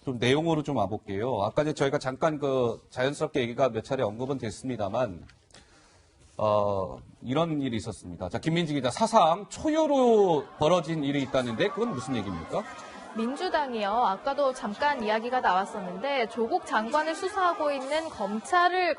좀 내용으로 좀 와볼게요. 아까 이제 저희가 잠깐 자연스럽게 얘기가 몇 차례 언급은 됐습니다만, 이런 일이 있었습니다. 자, 김민지 기자, 사상 초유로 벌어진 일이 있다는데, 그건 무슨 얘기입니까? 민주당이요. 아까도 잠깐 이야기가 나왔었는데 조국 장관을 수사하고 있는 검찰에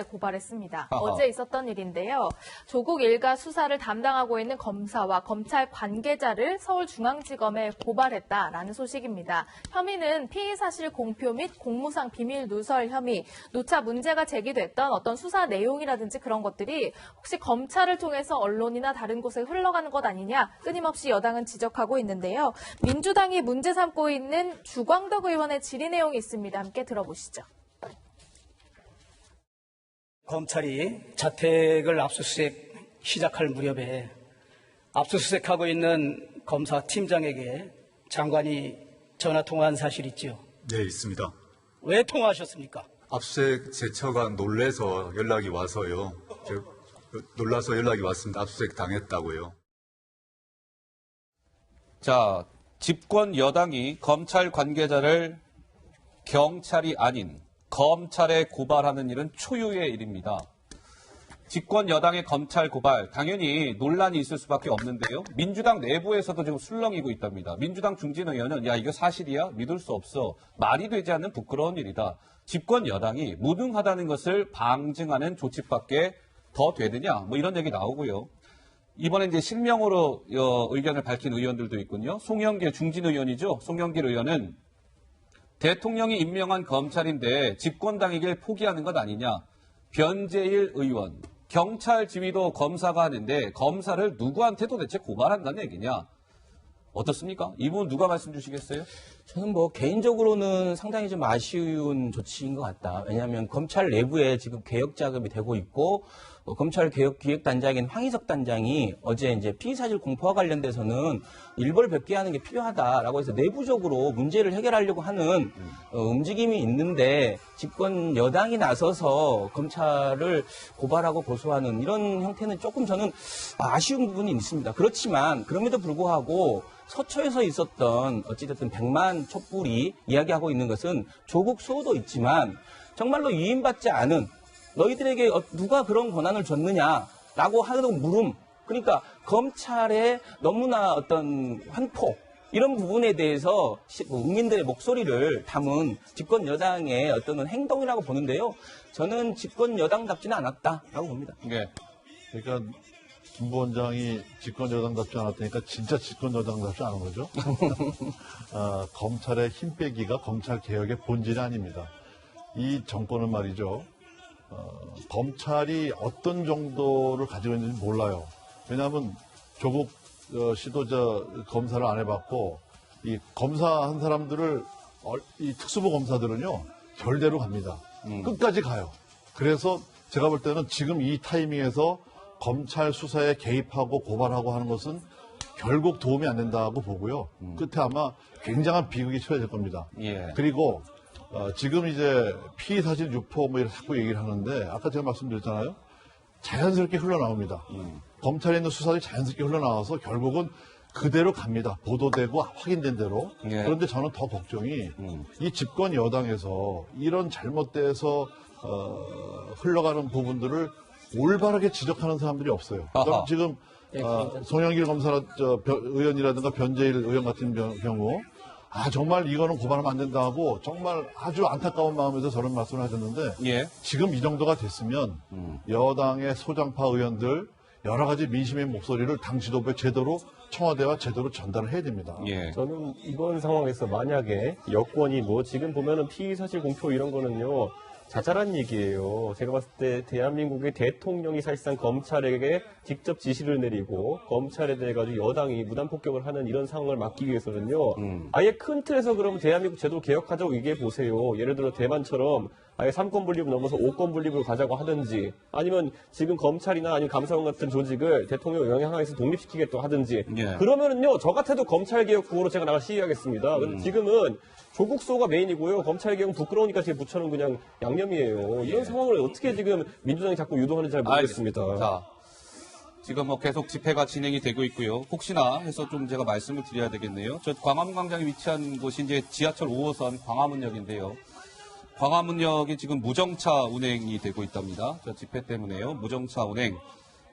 고발했습니다. 아하. 어제 있었던 일인데요. 조국 일가 수사를 담당하고 있는 검사와 검찰 관계자를 서울중앙지검에 고발했다라는 소식입니다. 혐의는 피의사실 공표 및 공무상 비밀 누설 혐의, 누차 문제가 제기됐던 어떤 수사 내용이라든지 그런 것들이 혹시 검찰을 통해서 언론이나 다른 곳에 흘러가는 것 아니냐 끊임없이 여당은 지적하고 있는데요. 민주당이 문제 삼고 있는 주광덕 의원의 질의 내용이 있습니다. 함께 들어보시죠. 검찰이 자택을 압수수색 시작할 무렵에 압수수색하고 있는 검사팀장에게 장관이 전화 통화한 사실 있죠? 네, 있습니다. 왜 통화하셨습니까? 압수수색 제처가 놀라서 연락이 와서요. 놀라서 연락이 왔습니다. 압수수색 당했다고요. 자, 집권 여당이 검찰 관계자를 경찰이 아닌 검찰에 고발하는 일은 초유의 일입니다. 집권 여당의 검찰 고발, 당연히 논란이 있을 수밖에 없는데요. 민주당 내부에서도 지금 술렁이고 있답니다. 민주당 중진 의원은 야, 이거 사실이야? 믿을 수 없어. 말이 되지 않는 부끄러운 일이다. 집권 여당이 무능하다는 것을 방증하는 조치밖에 더 되느냐? 뭐 이런 얘기 나오고요. 이번에 이제 실명으로 의견을 밝힌 의원들도 있군요. 송영길 중진 의원이죠. 송영길 의원은 대통령이 임명한 검찰인데 집권당에게 포기하는 것 아니냐. 변재일 의원, 경찰 지휘도 검사가 하는데 검사를 누구한테 도대체 고발한다는 얘기냐. 어떻습니까? 이 부분 누가 말씀 주시겠어요? 저는 개인적으로는 상당히 좀 아쉬운 조치인 것 같다. 왜냐하면 검찰 내부에 지금 개혁 작업이 되고 있고, 검찰 개혁 기획단장인 황희석 단장이 어제 이제 피의사실 공포와 관련돼서는 일벌백계하는 게 필요하다라고 해서 내부적으로 문제를 해결하려고 하는 움직임이 있는데, 집권 여당이 나서서 검찰을 고발하고 고소하는 이런 형태는 조금 저는 아쉬운 부분이 있습니다. 그렇지만 그럼에도 불구하고 서초에서 있었던 어찌됐든 100만 촛불이 이야기하고 있는 것은 조국 수호도 있지만 정말로 위임받지 않은 너희들에게 누가 그런 권한을 줬느냐라고 하는 물음. 그러니까 검찰의 너무나 어떤 횡포 이런 부분에 대해서 국민들의 목소리를 담은 집권 여당의 어떤 행동이라고 보는데요. 저는 집권 여당답지는 않았다라고 봅니다. 네. 그러니까 김 부원장이 집권 여당답지 않았다니까 진짜 집권 여당답지 않은 거죠. 검찰의 힘 빼기가 검찰 개혁의 본질이 아닙니다. 이 정권은 말이죠. 검찰이 어떤 정도를 가지고 있는지 몰라요. 왜냐하면 조국 씨도 검사를 안 해봤고, 이 검사한 사람들을, 이 특수부 검사들은요, 결대로 갑니다. 끝까지 가요. 그래서 제가 볼 때는 지금 이 타이밍에서 검찰 수사에 개입하고 고발하고 하는 것은 결국 도움이 안 된다고 보고요. 끝에 아마 굉장한 비극이 처해질 겁니다. 예. 그리고 지금 이제 피의사실 유포 뭐 이렇게 자꾸 얘기를 하는데, 아까 제가 말씀드렸잖아요. 자연스럽게 흘러나옵니다. 검찰에 있는 수사들이 자연스럽게 흘러나와서 결국은 그대로 갑니다. 보도되고 확인된 대로. 예. 그런데 저는 더 걱정이 이 집권 여당에서 이런 잘못돼서 흘러가는 부분들을 올바르게 지적하는 사람들이 없어요. 그럼 지금 송영길 검사 의원이라든가 변재일 의원 같은 경우 정말 이거는 고발하면 안 된다 하고 정말 아주 안타까운 마음에서 저런 말씀을 하셨는데, 예. 지금 이 정도가 됐으면 여당의 소장파 의원들 여러 가지 민심의 목소리를 당 지도부에 제대로, 청와대와 제대로 전달을 해야 됩니다. 예. 저는 이번 상황에서 만약에 여권이 지금 보면은 피의사실 공표 이런 거는요, 자잘한 얘기예요. 제가 봤을 때 대한민국의 대통령이 사실상 검찰에게 직접 지시를 내리고 검찰에 대해 가지고 여당이 무단 폭격을 하는 이런 상황을 막기 위해서는요. 아예 큰 틀에서 그러면 대한민국 제도 개혁하자고 얘기해 보세요. 예를 들어 대만처럼 아예 3권 분립을 넘어서 5권 분립을 가자고 하든지, 아니면 지금 검찰이나 아니면 감사원 같은 조직을 대통령 영향하에서 독립시키겠다고 하든지. 예. 그러면은요, 저 같아도 검찰개혁 구호로 제가 나가 시위하겠습니다. 근데 지금은 조국 수호가 메인이고요. 검찰개혁은 부끄러우니까 제 부처는 그냥 양념이에요. 이런 상황을 어떻게 지금 민주당이 자꾸 유도하는지 잘 모르겠습니다. 알겠습니다. 자, 지금 뭐 계속 집회가 진행이 되고 있고요. 혹시나 해서 좀 제가 말씀을 드려야 되겠네요. 저 광화문 광장에 위치한 곳이 이제 지하철 5호선 광화문역인데요. 광화문역이 지금 무정차 운행이 되고 있답니다. 저 집회 때문에요. 무정차 운행.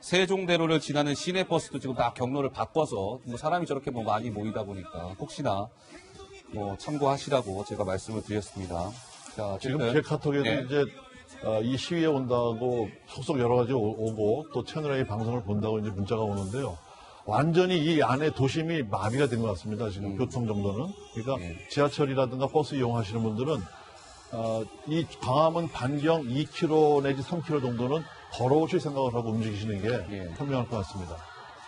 세종대로를 지나는 시내버스도 지금 다 경로를 바꿔서 뭐 사람이 저렇게 뭐 많이 모이다 보니까 혹시나 뭐 참고하시라고 제가 말씀을 드렸습니다. 자, 지금 어쨌든, 제 카톡에도 예. 이제 이 시위에 온다고 속속 여러 가지 오고 또 채널A 방송을 본다고 이제 문자가 오는데요. 완전히 이 안에 도심이 마비가 된 것 같습니다. 지금 교통 정도는. 그러니까 지하철이라든가 버스 이용하시는 분들은 이 광화문 반경 2km 내지 3km 정도는 걸어오실 생각을 하고 움직이시는 게 현명할 것 같습니다.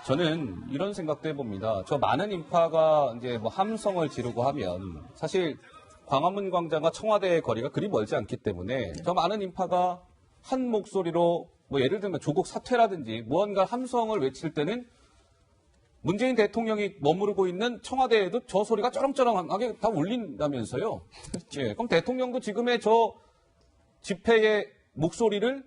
저는 이런 생각도 해봅니다. 저 많은 인파가 이제 뭐 함성을 지르고 하면 사실 광화문 광장과 청와대의 거리가 그리 멀지 않기 때문에 저 많은 인파가 한 목소리로 뭐 예를 들면 조국 사퇴라든지 무언가 함성을 외칠 때는 문재인 대통령이 머무르고 있는 청와대에도 저 소리가 쩌렁쩌렁하게 다 울린다면서요. 예, 그럼 대통령도 지금의 저 집회의 목소리를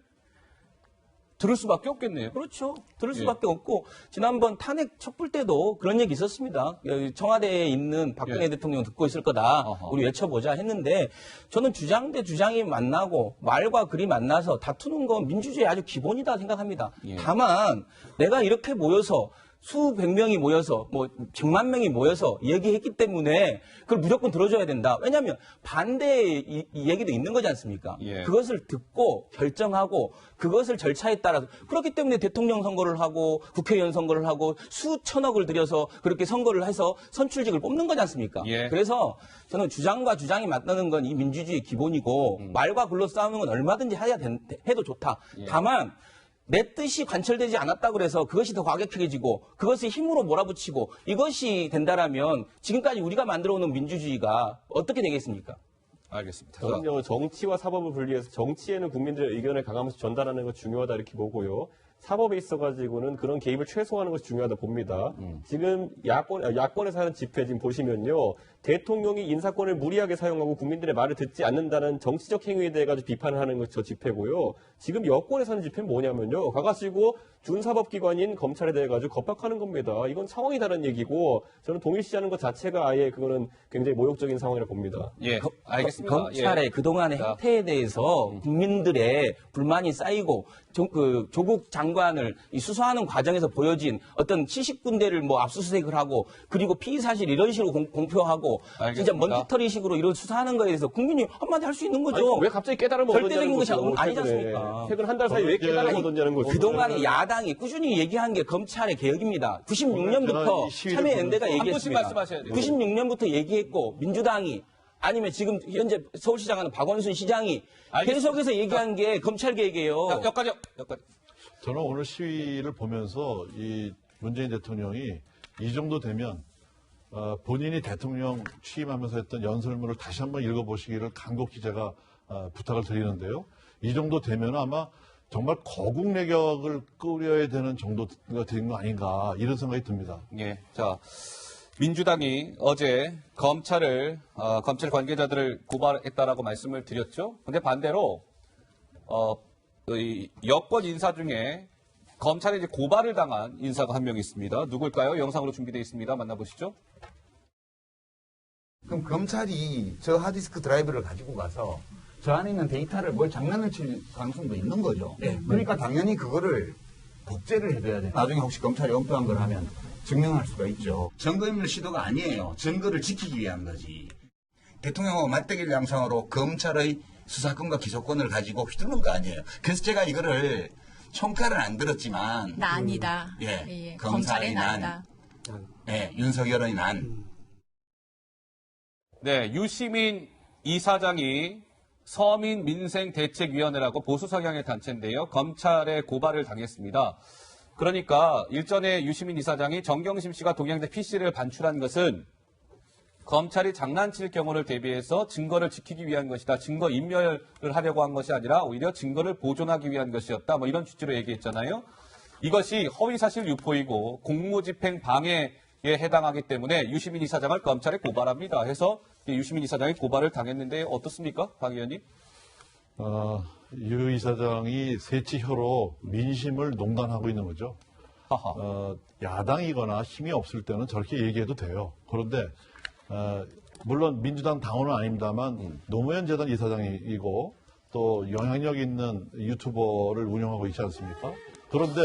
들을 수밖에 없겠네요. 그렇죠. 들을 수밖에 없고 지난번 탄핵 촛불 때도 그런 얘기 있었습니다. 여기 청와대에 있는 박근혜 대통령 듣고 있을 거다. 우리 외쳐보자 했는데 저는 주장 대 주장이 만나고 말과 글이 만나서 다투는 건 민주주의의 아주 기본이다 생각합니다. 다만 내가 이렇게 모여서 수백 명이 모여서 뭐 100만 명이 모여서 얘기했기 때문에 그걸 무조건 들어줘야 된다. 왜냐하면 반대의 이 얘기도 있는 거지 않습니까? 그것을 듣고 결정하고 그것을 절차에 따라서 그렇기 때문에 대통령 선거를 하고 국회의원 선거를 하고 수천억을 들여서 그렇게 선거를 해서 선출직을 뽑는 거지 않습니까? 그래서 저는 주장과 주장이 맞다는 건 이 민주주의의 기본이고 말과 글로 싸우는 건 얼마든지 해도 좋다. 다만 내 뜻이 관철되지 않았다고 그래서 그것이 더 과격해지고 그것을 힘으로 몰아붙이고 이것이 된다라면 지금까지 우리가 만들어오는 민주주의가 어떻게 되겠습니까? 알겠습니다. 저는요, 정치와 사법을 분리해서 정치에는 국민들의 의견을 강하면서 전달하는 것 중요하다 이렇게 보고요. 사법에 있어가지고는 그런 개입을 최소화하는 것이 중요하다 봅니다. 지금 야권에서 하는 집회 지금 보시면요. 대통령이 인사권을 무리하게 사용하고 국민들의 말을 듣지 않는다는 정치적 행위에 대해 가지고 비판을 하는 것이 저 집회고요. 지금 여권에서 하는 집회는 뭐냐면요. 가가지고 준사법기관인 검찰에 대해 가지고 겁박하는 겁니다. 이건 상황이 다른 얘기고 저는 동일시하는 것 자체가 아예 그거는 굉장히 모욕적인 상황이라고 봅니다. 예, 알겠습니다. 검찰의 그동안의 행태에 대해서 국민들의 불만이 쌓이고 조국 장관을 수사하는 과정에서 보여진 어떤 70군데를 뭐 압수수색을 하고 그리고 피의 사실 이런 식으로 공표하고 알겠습니다. 진짜 먼지털이식으로 이런 수사하는 거에 대해서 국민이 한마디 할 수 있는 거죠. 아니, 왜 갑자기 깨달음을 절대적인 얻었냐는 것이 거죠. 아니지 않습니까? 최근 한 달 사이에 왜 깨달음을 얻었냐는 거죠. 그동안에 야당이 꾸준히 얘기한 게 검찰의 개혁입니다. 제가 96년부터 이 시위를 참여연대가 보면서 얘기했습니다. 한 분씩 말씀하셔야 돼요. 96년부터 얘기했고 민주당이 아니면 지금 현재 서울시장 하는 박원순 시장이 알겠습니다. 계속해서 얘기한 게 검찰 개혁이에요. 여기까지. 저는 오늘 시위를 보면서 이 문재인 대통령이 이 정도 되면 본인이 대통령 취임하면서 했던 연설문을 다시 한번 읽어보시기를 간곡히 제가 부탁을 드리는데요. 이 정도 되면 아마 정말 거국내격을 꾸려야 되는 정도가 된 거 아닌가 이런 생각이 듭니다. 예. 자, 민주당이 어제 검찰 관계자들을 고발했다라고 말씀을 드렸죠. 근데 반대로 이 여권 인사 중에 검찰에 이제 고발을 당한 인사가 한 명 있습니다. 누굴까요? 영상으로 준비되어 있습니다. 만나보시죠. 그럼 검찰이 저 하드디스크 드라이브를 가지고 가서 저 안에 있는 데이터를 뭘 장난을 칠 가능성도 있는 거죠. 그러니까 당연히 그거를 복제를 해줘야 돼. 나중에 혹시 검찰이 엉뚱한 걸 하면 증명할 수가 있죠. 증거인멸 시도가 아니에요. 증거를 지키기 위한 거지. 대통령하고 맞대결 양상으로 검찰의 수사권과 기소권을 가지고 휘두른 거 아니에요. 그래서 제가 이거를 총칼은 안 들었지만 나 아니다. 예, 검찰의 검찰이 난 난이다. 예, 윤석열의 난 네, 유시민 이사장이 서민민생대책위원회라고 보수 성향의 단체인데요. 검찰에 고발을 당했습니다. 그러니까 일전에 유시민 이사장이 정경심 씨가 동양대 PC를 반출한 것은 검찰이 장난칠 경우를 대비해서 증거를 지키기 위한 것이다. 증거 인멸을 하려고 한 것이 아니라 오히려 증거를 보존하기 위한 것이었다. 뭐 이런 취지로 얘기했잖아요. 이것이 허위사실 유포이고 공무집행 방해에 해당하기 때문에 유시민 이사장을 검찰에 고발합니다. 해서 유시민 이사장이 고발을 당했는데 어떻습니까? 박 의원님? 유 이사장이 새치혀로 민심을 농단하고 있는 거죠. 하하. 야당이거나 힘이 없을 때는 저렇게 얘기해도 돼요. 그런데 물론 민주당 당원은 아닙니다만 노무현 재단 이사장이고 또 영향력 있는 유튜버를 운영하고 있지 않습니까? 그런데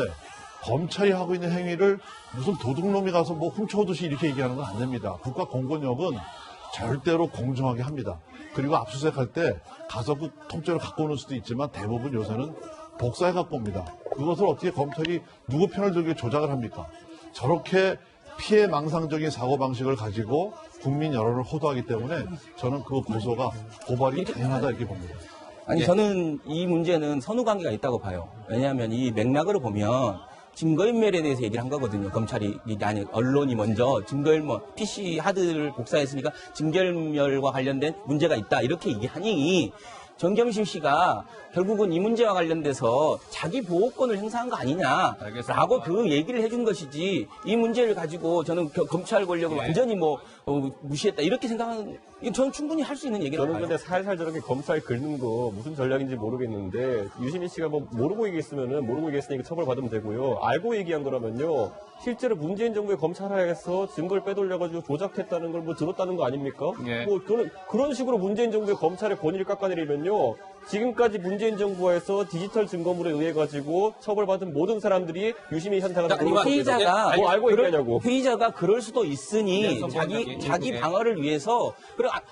검찰이 하고 있는 행위를 무슨 도둑놈이 가서 뭐 훔쳐오듯이 이렇게 얘기하는 건 안 됩니다. 국가 공권력은 절대로 공정하게 합니다. 그리고 압수수색할 때 가서 그 통째로 갖고 오는 수도 있지만 대부분 요새는 복사해 갖고 옵니다. 그것을 어떻게 검찰이 누구 편을 들게 조작을 합니까? 저렇게 피해 망상적인 사고방식을 가지고 국민 여론을 호도하기 때문에 저는 그 고발이 당연하다 이렇게 봅니다. 아니, 저는 이 문제는 선후 관계가 있다고 봐요. 왜냐하면 이 맥락으로 보면 증거인멸에 대해서 얘기를 한 거거든요. 검찰이, 아니, 언론이 먼저 증거인멸, PC 하드를 복사했으니까 증거인멸과 관련된 문제가 있다. 이렇게 얘기하니 정경심 씨가 결국은 이 문제와 관련돼서 자기 보호권을 행사한 거 아니냐라고 알겠습니다. 그 얘기를 해준 것이지 이 문제를 가지고 저는 검찰 권력을 완전히 무시했다 이렇게 생각하는 저는 충분히 할 수 있는 얘기라고 저는 봐요. 근데 살살 저렇게 검찰 긁는 거 무슨 전략인지 모르겠는데 유시민 씨가 뭐 모르고 얘기했으면은 모르고 얘기했으니까 처벌받으면 되고요. 알고 얘기한 거라면요. 실제로 문재인 정부의 검찰하에서 증거를 빼돌려가지고 조작했다는 걸 뭐 들었다는 거 아닙니까? 예. 뭐 저는 그런 식으로 문재인 정부의 검찰의 권위를 깎아내리면요. 지금까지 문재인 정부에서 디지털 증거물에 의해 가지고 처벌받은 모든 사람들이 유시민 현상을 피의자가 뭐 알고 얘기하냐고. 피의자가 그럴 수도 있으니 네, 자기 예. 방어를 위해서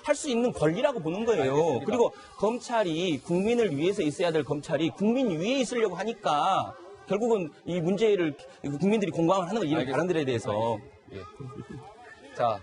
할 수 있는 권리라고 보는 거예요. 알겠습니다. 그리고 검찰이 국민을 위해서 있어야 될 검찰이 국민 위에 있으려고 하니까 결국은 이 문제를 국민들이 공감을 하는 거예요. 이런 알겠습니다. 발언들에 대해서. 예. 자,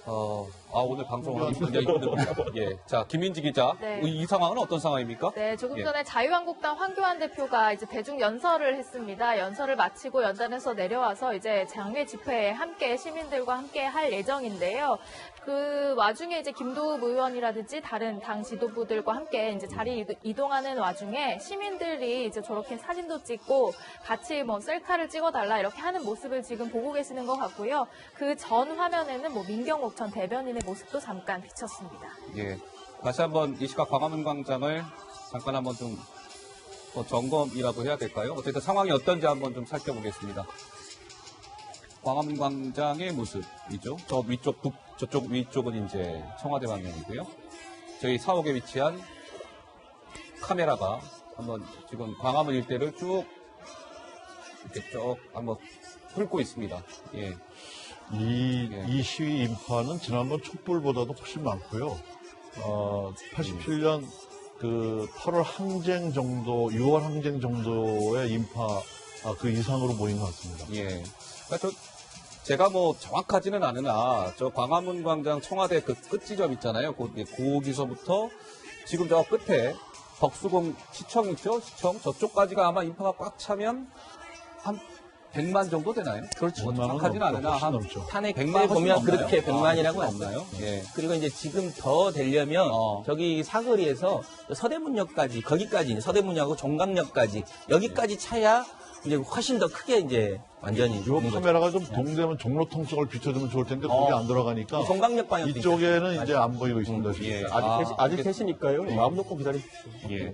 오늘 방송을 굉장히 힘듭니다. 예. 자, 김민지 기자. 네. 이 상황은 어떤 상황입니까? 네, 조금 예. 전에 자유한국당 황교안 대표가 이제 대중 연설을 했습니다. 연설을 마치고 연단에서 내려와서 이제 장외 집회에 함께 시민들과 함께 할 예정인데요. 그 와중에 이제 김도읍 의원이라든지 다른 당 지도부들과 함께 이제 자리 이동하는 와중에 시민들이 이제 저렇게 사진도 찍고 같이 뭐 셀카를 찍어달라 이렇게 하는 모습을 지금 보고 계시는 것 같고요. 그 전 화면에는 뭐 민경욱 전 대변인의 모습도 잠깐 비쳤습니다. 예. 다시 한번 이 시각 광화문 광장을 잠깐 한번 좀 점검이라고 해야 될까요? 어쨌든 상황이 어떤지 한번 좀 살펴보겠습니다. 광화문 광장의 모습이죠. 저쪽 위쪽은 이제 청와대 방향이고요. 저희 사옥에 위치한 카메라가 한번 지금 광화문 일대를 쭉 이렇게 쭉 한번 훑고 있습니다. 예. 이 시위 인파는 지난번 촛불보다도 훨씬 많고요. 87년 그 8월 항쟁 정도, 6월 항쟁 정도의 인파 그 이상으로 모인 것 같습니다. 예. 그러니까 제가 뭐 정확하지는 않으나 저 광화문 광장 청와대 그 끝 지점 있잖아요. 거기서부터 지금 저 끝에 덕수궁 시청 있죠? 시청 저쪽까지가 아마 인파가 꽉 차면 한 100만 정도 되나요? 그렇죠. 뭐 정확하지는 않으나 훨씬 한 넘죠. 탄핵 100만 보면 그렇게 100만이라고 없나요? 했어요. 예. 그리고 이제 지금 더 되려면 저기 사거리에서 서대문역까지 거기까지 서대문역하고 종강역까지 여기까지 차야 이제 훨씬 더 크게 이제 완전히 이 카메라가 좀 동대문 종로 통속을 비춰주면 좋을 텐데 거기 안 들어가니까 종강역 방향도 이쪽에는 이제 안 보이고 있습니다. 지금. 예. 아직 계시니까요. 마음 놓고 기다리십시오. 예.